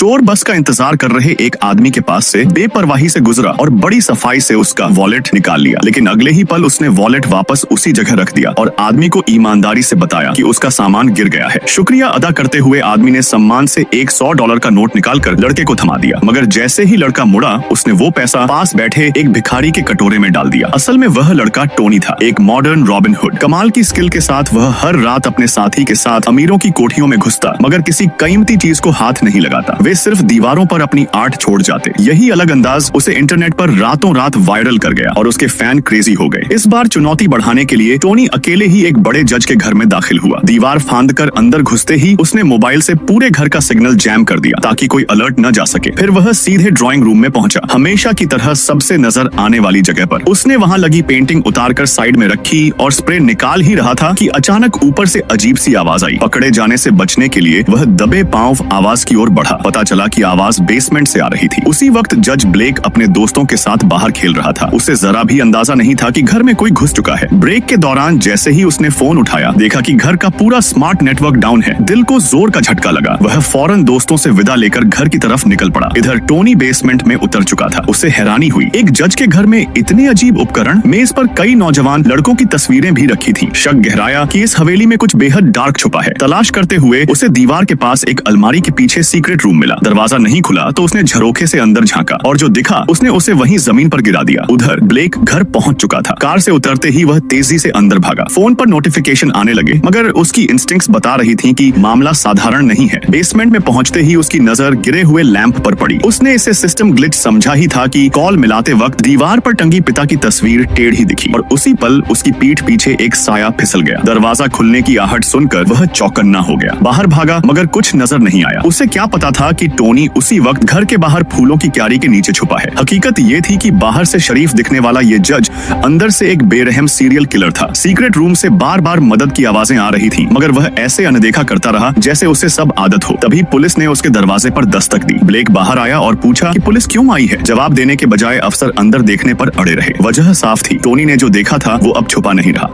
चोर बस का इंतजार कर रहे एक आदमी के पास से बेपरवाही से गुजरा और बड़ी सफाई से उसका वॉलेट निकाल लिया, लेकिन अगले ही पल उसने वॉलेट वापस उसी जगह रख दिया और आदमी को ईमानदारी से बताया कि उसका सामान गिर गया है। शुक्रिया अदा करते हुए आदमी ने सम्मान से एक $100 का नोट निकालकर लड़के को थमा दिया, मगर जैसे ही लड़का मुड़ा उसने वो पैसा पास बैठे एक भिखारी के कटोरे में डाल दिया। असल में वह लड़का टोनी था, एक मॉडर्न रॉबिन हुड। कमाल की स्किल के साथ वह हर रात अपने साथी के साथ अमीरों की कोठियों में घुसता, मगर किसी कीमती चीज को हाथ नहीं लगाता। वे सिर्फ दीवारों पर अपनी आर्ट छोड़ जाते। यही अलग अंदाज उसे इंटरनेट पर रातों रात वायरल कर गया और उसके फैन क्रेजी हो गए। इस बार चुनौती बढ़ाने के लिए टोनी अकेले ही एक बड़े जज के घर में दाखिल हुआ। दीवार फांदकर अंदर घुसते ही उसने मोबाइल से पूरे घर का सिग्नल जैम कर दिया ताकि कोई अलर्ट न जा सके। फिर वह सीधे ड्राइंग रूम में पहुंचा, हमेशा की तरह सबसे नजर आने वाली जगह पर। उसने वहां लगी पेंटिंग उतारकर साइड में रखी और स्प्रे निकाल ही रहा था कि अचानक ऊपर से अजीब सी आवाज आई। पकड़े जाने से बचने के लिए वह दबे पांव आवाज की ओर बढ़ा। पता चला कि आवाज बेसमेंट से आ रही थी। उसी वक्त जज ब्लेक अपने दोस्तों के साथ बाहर खेल रहा था। उसे जरा भी अंदाजा नहीं था कि घर में कोई घुस चुका है। ब्रेक के दौरान जैसे ही उसने फोन उठाया, देखा कि घर का पूरा स्मार्ट नेटवर्क डाउन है। दिल को जोर का झटका लगा। वह फौरन दोस्तों से विदा लेकर घर की तरफ निकल पड़ा। इधर टोनी बेसमेंट में उतर चुका था। उसे हैरानी हुई, एक जज के घर में इतने अजीब उपकरण। मेज पर कई नौजवान लड़कों की तस्वीरें भी रखी थी। शक गहराया कि इस हवेली में कुछ बेहद डार्क छुपा है। तलाश करते हुए उसे दीवार के पास एक अलमारी के पीछे सीक्रेट रूम मिला। दरवाजा नहीं खुला तो उसने झरोखे से अंदर झांका और जो दिखा उसने उसे वहीं जमीन पर गिरा दिया। उधर ब्लेक घर पहुंच चुका था। कार से उतरते ही वह तेजी से अंदर भागा। फोन पर नोटिफिकेशन आने लगे, मगर उसकी इंस्टिंक्ट्स बता रही थी कि मामला साधारण नहीं है। बेसमेंट में पहुंचते ही उसकी नजर गिरे हुए लैंप पर पड़ी। उसने इसे सिस्टम ग्लिच समझा ही था कि कॉल मिलाते वक्त दीवार पर टंगी पिता की तस्वीर टेढ़ी दिखी और उसी पल उसकी पीठ पीछे एक साया फिसल गया। दरवाजा खुलने की आहट सुनकर वह चौकन्ना हो गया। बाहर भागा, मगर कुछ नजर नहीं आया। उसे क्या पता था कि टोनी उसी वक्त घर के बाहर फूलों की क्यारी के नीचे छुपा है। हकीकत ये थी कि बाहर से शरीफ दिखने वाला ये जज अंदर से एक बेरहम सीरियल किलर था। सीक्रेट रूम से बार बार मदद की आवाजें आ रही थी, मगर वह ऐसे अनदेखा करता रहा जैसे उसे सब आदत हो। तभी पुलिस ने उसके दरवाजे पर दस्तक दी। ब्लेक बाहर आया और पूछा कि पुलिस क्यों आई है। जवाब देने के बजाय अफसर अंदर देखने पर अड़े रहे। वजह साफ थी, टोनी ने जो देखा था वो अब छुपा नहीं रहा।